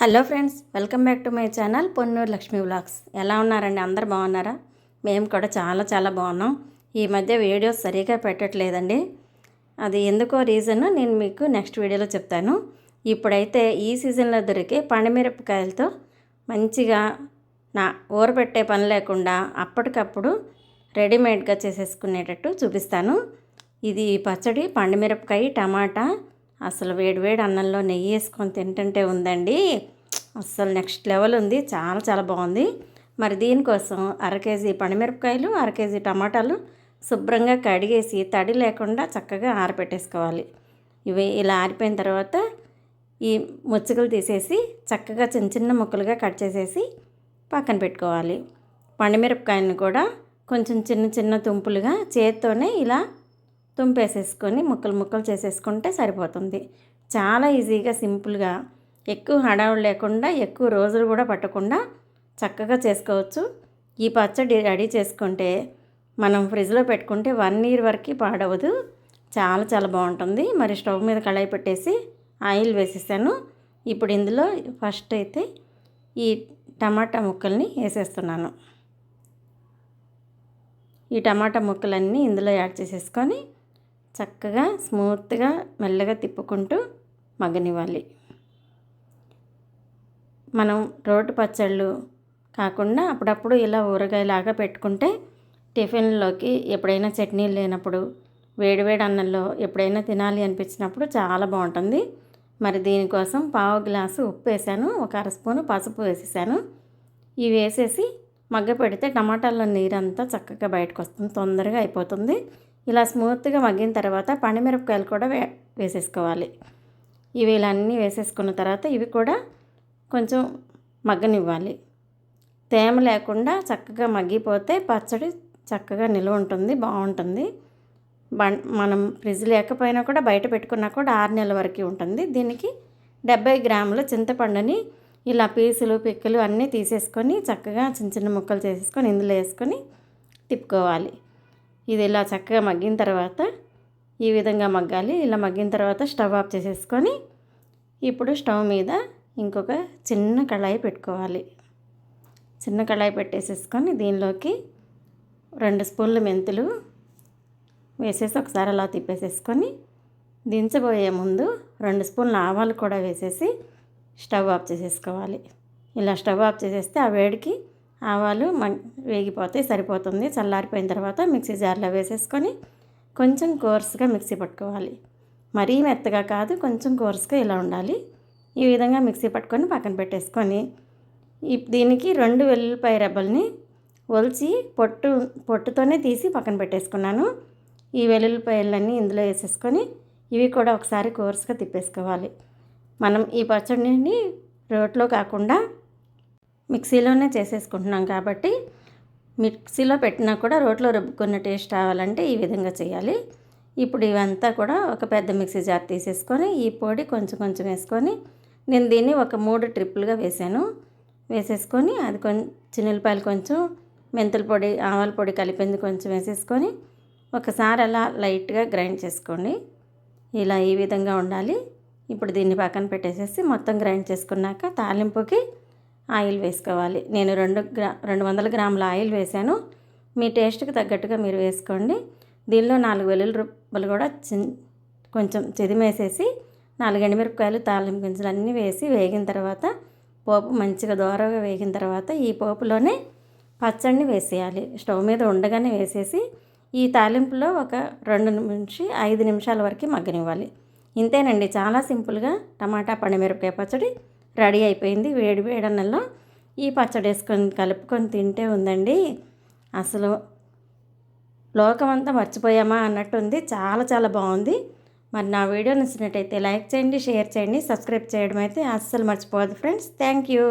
Hello friends, welcome back to my channel Ponnuru Lakshmi vlogs. ఎలా ఉన్నారండి? అందరు బాగున్నారా? మేము కూడా చాలా బాగున్నాం. ఈ మధ్య వీడియోస్ సరిగా పెట్టట్లేదండి. అది ఎందుకో రీజన్ నేను మీకు నెక్స్ట్ వీడియోలో చెప్తాను. ఇప్పుడైతే ఈ సీజన్లో దొరికే పండుమిరపకాయలతో మంచిగా ఊరబెట్టే పని లేకుండా అప్పటికప్పుడు రెడీమేడ్గా చేసేసుకునేటట్టు చూపిస్తాను. ఇది పచ్చడి పండుమిరపకాయ టమాటా అసలు వేడివేడి అన్నంలో నెయ్యి వేసుకొని తింటుంటే ఉందండి. అసలు నెక్స్ట్ లెవెల్ ఉంది. చాలా బాగుంది. మరి దీనికోసం 1/2 కేజీ పండుమిరపకాయలు, 1/2 కేజీ టమాటాలు శుభ్రంగా కడిగేసి తడి లేకుండా చక్కగా ఆరబెట్టేసుకోవాలి. ఇవి ఇలా ఆరిపోయిన తర్వాత ఈ ముచ్చుకలు తీసేసి చక్కగా చిన్న ముక్కలుగా కట్ చేసేసి పక్కన పెట్టుకోవాలి. పండుమిరపకాయలను కూడా కొంచెం చిన్న తుంపులుగా చేత్తోనే ఇలా తుంపేసేసుకొని ముక్కలు చేసేసుకుంటే సరిపోతుంది. చాలా ఈజీగా సింపుల్గా ఎక్కువ హడావుడు లేకుండా ఎక్కువ రోజులు కూడా పట్టకుండా చక్కగా చేసుకోవచ్చు. ఈ పచ్చడి రెడీ చేసుకుంటే మనం ఫ్రిడ్జ్లో పెట్టుకుంటే 1 year వరకు పాడవదు. చాలా బాగుంటుంది. మరి స్టవ్ మీద కళాయి పెట్టేసి ఆయిల్ వేసేసాను. ఇప్పుడు ఇందులో ఫస్ట్ అయితే ఈ టమాటా ముక్కల్ని వేసేస్తున్నాను. ఈ టమాటా ముక్కలన్నీ ఇందులో యాడ్ చేసేసుకొని చక్కగా స్మూత్గా మెల్లగా తిప్పుకుంటూ మగ్గనివ్వాలి. మనం రోటి పచ్చళ్ళు కాకుండా అప్పుడప్పుడు ఇలా ఊరగాయలాగా పెట్టుకుంటే టిఫిన్లోకి ఎప్పుడైనా చట్నీలు లేనప్పుడు వేడివేడి అన్నంలో ఎప్పుడైనా తినాలి అనిపించినప్పుడు చాలా బాగుంటుంది. మరి దీనికోసం 1/2 గ్లాసు ఉప్పు వేసాను, 1 అర స్పూను పసుపు వేసేసాను. ఇవి వేసేసి మగ్గ పెడితే టమాటాల్లో నీరంతా చక్కగా బయటకు వస్తుంది, తొందరగా అయిపోతుంది. ఇలా స్మూత్గా మగ్గిన తర్వాత పండుమిరపకాయలు కూడా వేసేసుకోవాలి. ఇవి ఇలా అన్నీ వేసేసుకున్న తర్వాత ఇవి కూడా కొంచెం మగ్గనివ్వాలి. తేమ లేకుండా చక్కగా మగ్గిపోతే పచ్చడి చక్కగా నిల్వ ఉంటుంది, బాగుంటుంది. మనం ఫ్రిడ్జ్ లేకపోయినా కూడా బయట పెట్టుకున్నా కూడా 6 నెలల వరకు ఉంటుంది. దీనికి 70 గ్రాముల చింతపండుని ఇలా పీసులు పిక్కలు అన్నీ తీసేసుకొని చక్కగా చిన్న ముక్కలు చేసేసుకొని ఇందులో వేసుకొని తిప్పుకోవాలి. ఇది ఇలా చక్కగా మగ్గిన తర్వాత ఈ విధంగా మగ్గాలి. ఇలా మగ్గిన తర్వాత స్టవ్ ఆఫ్ చేసేసుకొని ఇప్పుడు స్టవ్ మీద ఇంకొక చిన్న కళాయి పెట్టుకోవాలి. చిన్న కళాయి పెట్టేసేసుకొని దీనిలోకి 2 స్పూన్లు మెంతులు వేసేసి ఒకసారి అలా తిప్పేసేసుకొని దించబోయే ముందు 2 స్పూన్ల ఆవాలు కూడా వేసేసి స్టవ్ ఆఫ్ చేసేసుకోవాలి. ఇలా స్టవ్ ఆఫ్ చేసేస్తే ఆ వేడికి ఆవాలు వేగిపోతే సరిపోతుంది. చల్లారిపోయిన తర్వాత మిక్సీ జార్లో వేసేసుకొని కొంచెం కోర్స్గా మిక్సీ పట్టుకోవాలి. మరీ మెత్తగా కాదు, కొంచెం కోర్స్గా ఇలా ఉండాలి. ఈ విధంగా మిక్సీ పట్టుకొని పక్కన పెట్టేసుకొని దీనికి 2 వెల్లుల్లిపాయ రెబ్బల్ని ఒలిచి పొట్టుతోనే తీసి పక్కన పెట్టేసుకున్నాను. ఈ వెల్లుల్లిపాయలన్నీ ఇందులో వేసేసుకొని ఇవి కూడా ఒకసారి కోర్స్గా తిప్పేసుకోవాలి. మనం ఈ పచ్చడిని రోట్లో కాకుండా మిక్సీలోనే చేసేసుకుంటున్నాం కాబట్టి మిక్సీలో పెట్టినా కూడా రోట్లో రుబ్బుకున్న టేస్ట్ రావాలంటే ఈ విధంగా చేయాలి. ఇప్పుడు ఇవంతా కూడా ఒక పెద్ద మిక్సీ జార్ తీసేసుకొని ఈ పొడి కొంచెం వేసుకొని నేను దీన్ని ఒక 3 ట్రిప్పులుగా వేసాను. వేసేసుకొని అది చిన్నులపాయలు కొంచెం, మెంతుల పొడి, ఆవాల పొడి కలిపింది కొంచెం వేసేసుకొని ఒకసారి అలా లైట్గా గ్రైండ్ చేసుకోండి. ఇలా ఈ విధంగా ఉండాలి. ఇప్పుడు దీన్ని పక్కన పెట్టేసేసి మొత్తం గ్రైండ్ చేసుకున్నాక తాలింపుకి ఆయిల్ వేసుకోవాలి. నేను 200 గ్రాముల ఆయిల్ వేసాను. మీ టేస్ట్కి తగ్గట్టుగా మీరు వేసుకోండి. దీనిలో 4 వెల్లుల్లి రెబ్బలు కూడా కొంచెం చెదిమేసేసి 4 ఎండుమిరపకాయలు, తాలింపు గింజలు అన్నీ వేసి వేగిన తర్వాత పోపు మంచిగా దోరగా వేగిన తర్వాత ఈ పోపులోనే పచ్చడిని వేసేయాలి. స్టవ్ మీద ఉండగానే వేసేసి ఈ తాలింపులో ఒక 2 నుంచి 5 నిమిషాల వరకు మగ్గనివ్వాలి. ఇంతేనండి, చాలా సింపుల్గా టమాటా పండుమిరపకాయ పచ్చడి రెడీ అయిపోయింది. వేడి అన్నంలో ఈ పచ్చడి వేసుకొని కలుపుకొని తింటే ఉందండి, అసలు లోకమంతా మర్చిపోయామా అన్నట్టుంది. చాలా బాగుంది. మరి నా వీడియో నచ్చినట్టయితే లైక్ చేయండి, షేర్ చేయండి, సబ్స్క్రైబ్ చేయడం అయితే అస్సలు మర్చిపోవద్దు ఫ్రెండ్స్. Thank you.